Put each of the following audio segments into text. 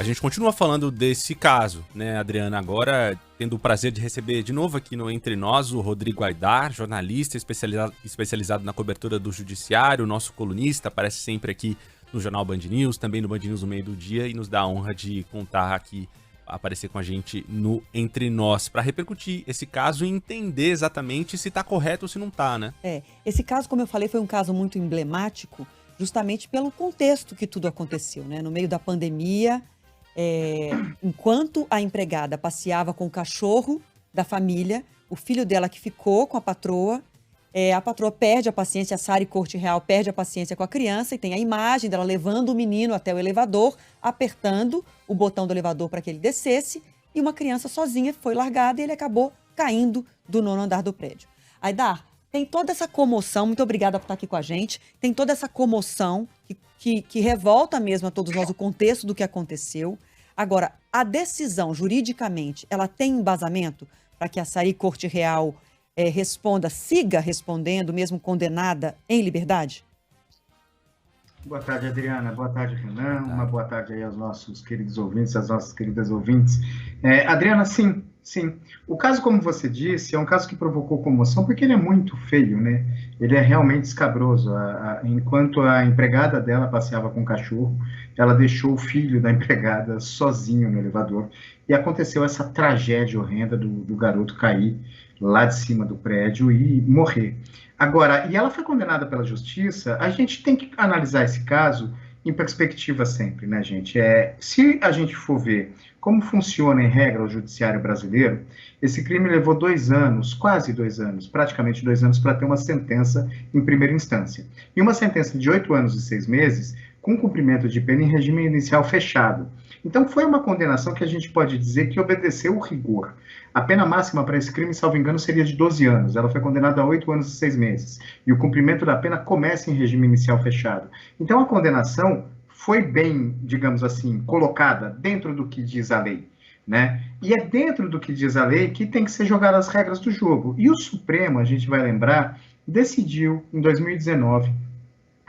A gente continua falando desse caso, né, Adriana? Agora, tendo o prazer de receber de novo aqui no Entre Nós o Rodrigo Aidar, jornalista especializado na cobertura do judiciário, nosso colunista, aparece sempre aqui no Jornal Band News, também no Band News no meio do dia, e nos dá a honra de contar aqui, aparecer com a gente no Entre Nós, para repercutir esse caso e entender exatamente se está correto ou se não está, né? Esse caso, como eu falei, foi um caso muito emblemático, justamente pelo contexto que tudo aconteceu, né? No meio da pandemia, enquanto a empregada passeava com o cachorro da família, o filho dela que ficou com a patroa perde a paciência, a Sari Corte Real perde a paciência com a criança, e tem a imagem dela levando o menino até o elevador, apertando o botão do elevador para que ele descesse, e uma criança sozinha foi largada e ele acabou caindo do 9º andar do prédio. Aidar, tem toda essa comoção, muito obrigada por estar aqui com a gente, tem toda essa comoção que revolta mesmo a todos nós o contexto do que aconteceu. Agora, a decisão, juridicamente, ela tem embasamento para que a Sari Corte Real siga respondendo, mesmo condenada, em liberdade? Boa tarde, Adriana. Boa tarde, Renan. Uma boa tarde aí aos nossos queridos ouvintes, às nossas queridas ouvintes. Adriana, sim. O caso, como você disse, é um caso que provocou comoção porque ele é muito feio, né? Ele é realmente escabroso. Enquanto a empregada dela passeava com o cachorro, ela deixou o filho da empregada sozinho no elevador e aconteceu essa tragédia horrenda do garoto cair lá de cima do prédio e morrer. Agora, e ela foi condenada pela justiça, a gente tem que analisar esse caso em perspectiva sempre, né, gente? Se a gente for ver como funciona em regra o judiciário brasileiro, esse crime levou 2 anos, quase 2 anos, praticamente 2 anos, para ter uma sentença em primeira instância. E uma sentença de 8 anos e 6 meses, com cumprimento de pena em regime inicial fechado. Então, foi uma condenação que a gente pode dizer que obedeceu o rigor. A pena máxima para esse crime, salvo engano, seria de 12 anos. Ela foi condenada a 8 anos e 6 meses. E o cumprimento da pena começa em regime inicial fechado. Então, a condenação foi bem, digamos assim, colocada dentro do que diz a lei, né? E é dentro do que diz a lei que tem que ser jogadas as regras do jogo. E o Supremo, a gente vai lembrar, decidiu, em 2019,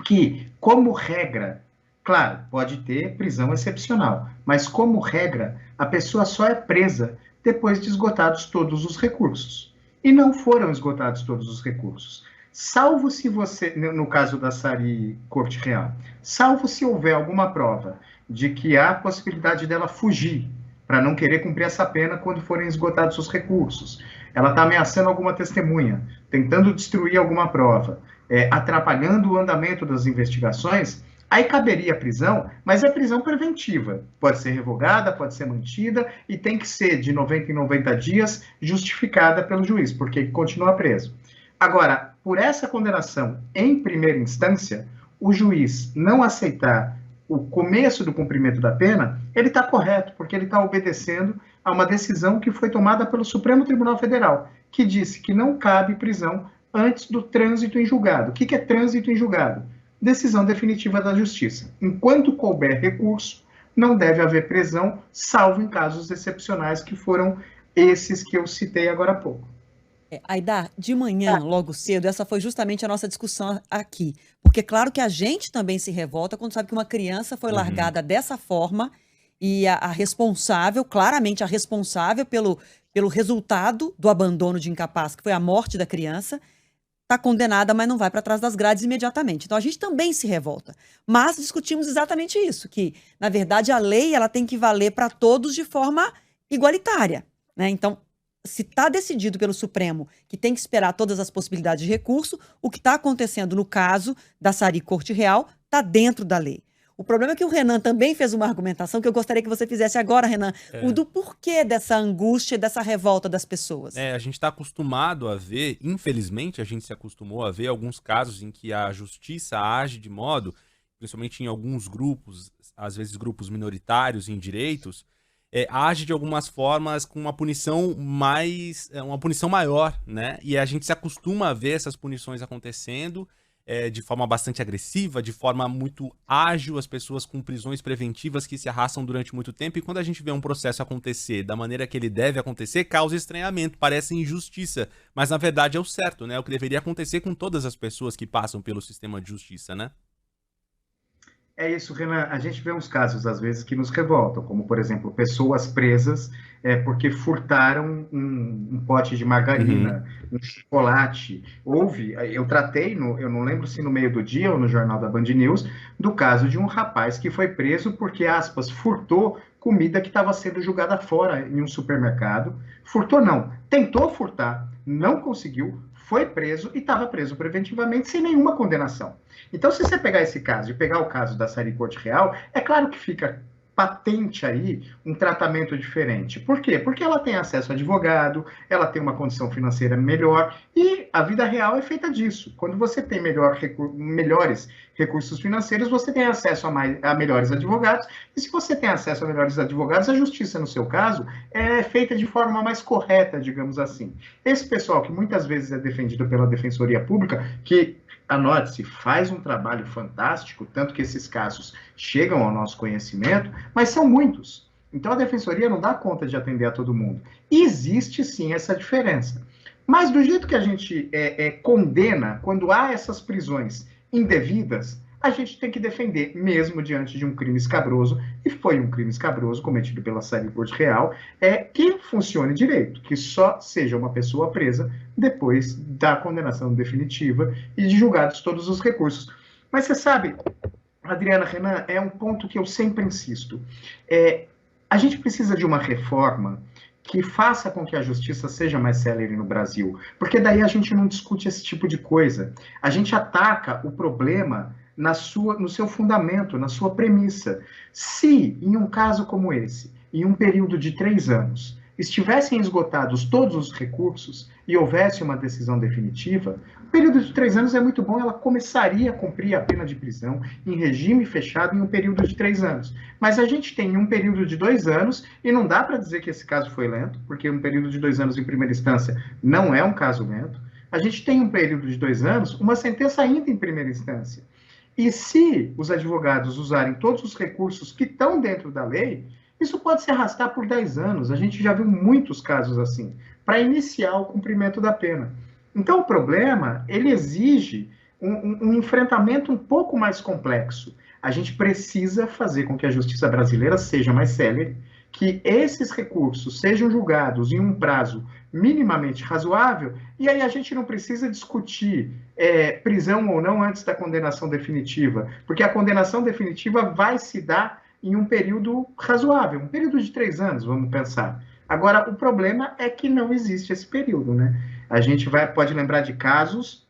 que, como regra, claro, pode ter prisão excepcional, mas como regra, a pessoa só é presa depois de esgotados todos os recursos. E não foram esgotados todos os recursos. Salvo se você, no caso da Sari Corte Real, salvo se houver alguma prova de que há possibilidade dela fugir para não querer cumprir essa pena quando forem esgotados os recursos. Ela está ameaçando alguma testemunha, tentando destruir alguma prova, atrapalhando o andamento das investigações, aí caberia a prisão, mas é prisão preventiva. Pode ser revogada, pode ser mantida e tem que ser de 90 em 90 dias justificada pelo juiz, porque continua preso. Agora, por essa condenação em primeira instância, o juiz não aceitar o começo do cumprimento da pena, ele está correto, porque ele está obedecendo a uma decisão que foi tomada pelo Supremo Tribunal Federal, que disse que não cabe prisão antes do trânsito em julgado. O que é trânsito em julgado? Decisão definitiva da Justiça. Enquanto couber recurso, não deve haver prisão, salvo em casos excepcionais, que foram esses que eu citei agora há pouco. Aidar, de manhã, logo cedo, essa foi justamente a nossa discussão aqui. Porque claro que a gente também se revolta quando sabe que uma criança foi largada dessa forma e a responsável, claramente a responsável pelo resultado do abandono de incapaz, que foi a morte da criança, está condenada, mas não vai para trás das grades imediatamente. Então a gente também se revolta. Mas discutimos exatamente isso, que na verdade a lei ela tem que valer para todos de forma igualitária, né? Então, se está decidido pelo Supremo que tem que esperar todas as possibilidades de recurso, o que está acontecendo no caso da Sari Corte Real está dentro da lei. O problema é que o Renan também fez uma argumentação que eu gostaria que você fizesse agora, Renan, o do porquê dessa angústia, dessa revolta das pessoas. A gente está acostumado a ver, infelizmente a gente se acostumou a ver alguns casos em que a justiça age de modo, principalmente em alguns grupos, às vezes grupos minoritários em direitos, age de algumas formas com uma punição maior, né? E a gente se acostuma a ver essas punições acontecendo de forma bastante agressiva, de forma muito ágil, as pessoas com prisões preventivas que se arrastam durante muito tempo, e quando a gente vê um processo acontecer da maneira que ele deve acontecer, causa estranhamento, parece injustiça, mas na verdade é o certo, né? É o que deveria acontecer com todas as pessoas que passam pelo sistema de justiça, né? É isso, Renan. A gente vê uns casos, às vezes, que nos revoltam, como, por exemplo, pessoas presas porque furtaram um pote de Uhum. margarina, um chocolate. Eu tratei, eu não lembro se no meio do dia ou no jornal da Band News, do caso de um rapaz que foi preso porque, aspas, furtou comida que estava sendo jogada fora em um supermercado. Furtou não, tentou furtar, não conseguiu, foi preso e estava preso preventivamente sem nenhuma condenação. Então, se você pegar esse caso e pegar o caso da Sari Corte Real, é claro que fica patente aí um tratamento diferente. Por quê? Porque ela tem acesso a advogado, ela tem uma condição financeira melhor e a vida real é feita disso. Quando você tem melhores recursos financeiros, você tem acesso a melhores advogados e se você tem acesso a melhores advogados, a justiça, no seu caso, é feita de forma mais correta, digamos assim. Esse pessoal que muitas vezes é defendido pela Defensoria Pública, que anote-se, faz um trabalho fantástico, tanto que esses casos chegam ao nosso conhecimento, mas são muitos. Então a defensoria não dá conta de atender a todo mundo. E existe sim essa diferença. Mas do jeito que a gente condena, quando há essas prisões indevidas, a gente tem que defender, mesmo diante de um crime escabroso, e foi um crime escabroso cometido pela Sari Corte Real, que funcione direito, que só seja uma pessoa presa depois da condenação definitiva e de julgados todos os recursos. Mas você sabe, Adriana, Renan, é um ponto que eu sempre insisto. A gente precisa de uma reforma que faça com que a justiça seja mais célere no Brasil, porque daí a gente não discute esse tipo de coisa. A gente ataca o problema no seu fundamento, na sua premissa. Se, em um caso como esse, em um período de 3 anos, estivessem esgotados todos os recursos e houvesse uma decisão definitiva, o período de 3 anos é muito bom, ela começaria a cumprir a pena de prisão em regime fechado em um período de 3 anos. Mas a gente tem um período de 2 anos, e não dá para dizer que esse caso foi lento, porque um período de 2 anos em primeira instância não é um caso lento. A gente tem um período de 2 anos, uma sentença ainda em primeira instância. E se os advogados usarem todos os recursos que estão dentro da lei, isso pode se arrastar por 10 anos. A gente já viu muitos casos assim, para iniciar o cumprimento da pena. Então, o problema, ele exige um enfrentamento um pouco mais complexo. A gente precisa fazer com que a justiça brasileira seja mais célere, que esses recursos sejam julgados em um prazo minimamente razoável, e aí a gente não precisa discutir prisão ou não antes da condenação definitiva, porque a condenação definitiva vai se dar em um período razoável, um período de 3 anos, vamos pensar. Agora, o problema é que não existe esse período, né? A gente pode lembrar de casos,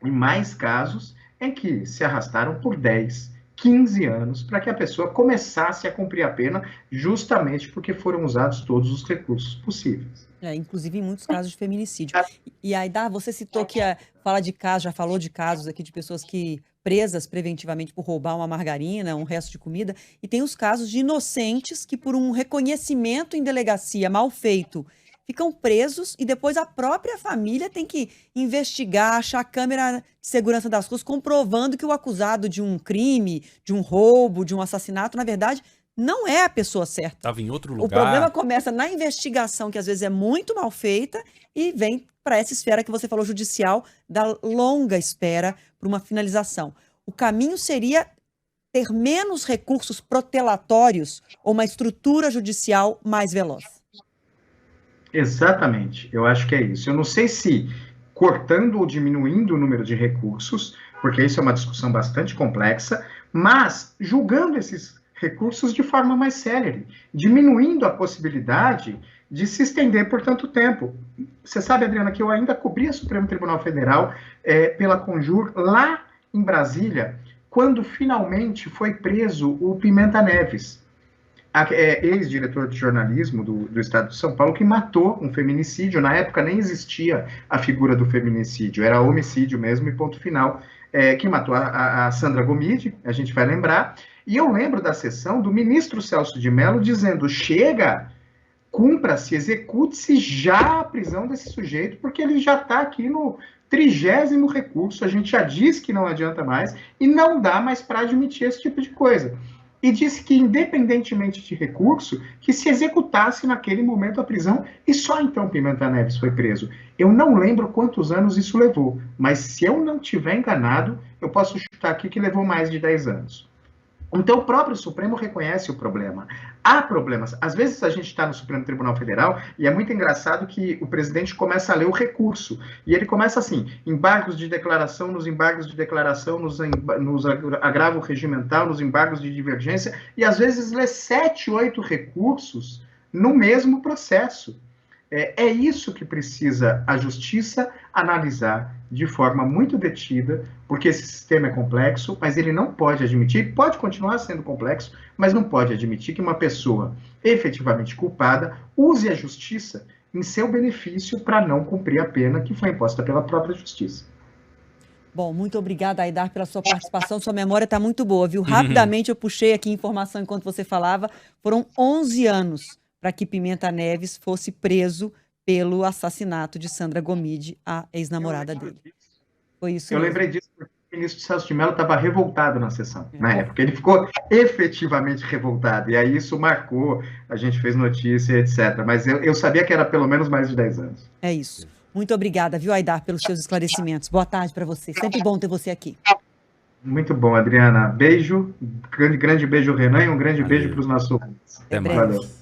e mais casos, em que se arrastaram por 10, 15 anos para que a pessoa começasse a cumprir a pena, justamente porque foram usados todos os recursos possíveis. Inclusive em muitos casos de feminicídio. E aí, você citou que fala de casos, já falou de casos aqui de pessoas que presas preventivamente por roubar uma margarina, um resto de comida, e tem os casos de inocentes que por um reconhecimento em delegacia mal feito ficam presos e depois a própria família tem que investigar, achar a câmera de segurança das ruas comprovando que o acusado de um crime, de um roubo, de um assassinato, na verdade, não é a pessoa certa. Estava em outro lugar. O problema começa na investigação, que às vezes é muito mal feita, e vem para essa esfera que você falou, judicial, da longa espera para uma finalização. O caminho seria ter menos recursos protelatórios ou uma estrutura judicial mais veloz. Exatamente, eu acho que é isso. Eu não sei se cortando ou diminuindo o número de recursos, porque isso é uma discussão bastante complexa, mas julgando esses recursos de forma mais célere, diminuindo a possibilidade de se estender por tanto tempo. Você sabe, Adriana, que eu ainda cobri a Supremo Tribunal Federal pela Conjur, lá em Brasília, quando finalmente foi preso o Pimenta Neves, ex-diretor de jornalismo do Estado de São Paulo, que matou um feminicídio. Na época nem existia a figura do feminicídio, era homicídio mesmo e ponto final, que matou a Sandra Gomide, a gente vai lembrar. E eu lembro da sessão do ministro Celso de Mello dizendo: chega, cumpra-se, execute-se já a prisão desse sujeito, porque ele já está aqui no 30º recurso, a gente já disse que não adianta mais, e não dá mais para admitir esse tipo de coisa. E disse que, independentemente de recurso, que se executasse naquele momento a prisão, e só então Pimenta Neves foi preso. Eu não lembro quantos anos isso levou, mas se eu não estiver enganado, eu posso chutar aqui que levou mais de 10 anos. Então, o próprio Supremo reconhece o problema. Há problemas. Às vezes, a gente está no Supremo Tribunal Federal e é muito engraçado que o presidente começa a ler o recurso. E ele começa assim, embargos de declaração, nos embargos de declaração, nos agravo regimental, nos embargos de divergência, e às vezes lê 7, 8 recursos no mesmo processo. É isso que precisa a justiça analisar de forma muito detida, porque esse sistema é complexo, mas ele não pode admitir, pode continuar sendo complexo, mas não pode admitir que uma pessoa efetivamente culpada use a justiça em seu benefício para não cumprir a pena que foi imposta pela própria justiça. Bom, muito obrigada, Aidar, pela sua participação. Sua memória está muito boa, viu? Rapidamente eu puxei aqui informação enquanto você falava. Foram 11 anos para que Pimenta Neves fosse preso pelo assassinato de Sandra Gomide, a ex-namorada dele. Foi isso Eu mesmo. lembrei disso porque o ministro Celso de Mello estava revoltado na sessão, na época. Ele ficou efetivamente revoltado, e aí isso marcou, a gente fez notícia, etc. Mas eu sabia que era pelo menos mais de 10 anos. É isso. Muito obrigada, viu, Aidar, pelos seus esclarecimentos. Boa tarde para você. Sempre bom ter você aqui. Muito bom, Adriana. Beijo, grande beijo, Renan, e um grande beijo para os nossos ouvintes. Até breve. Valeu.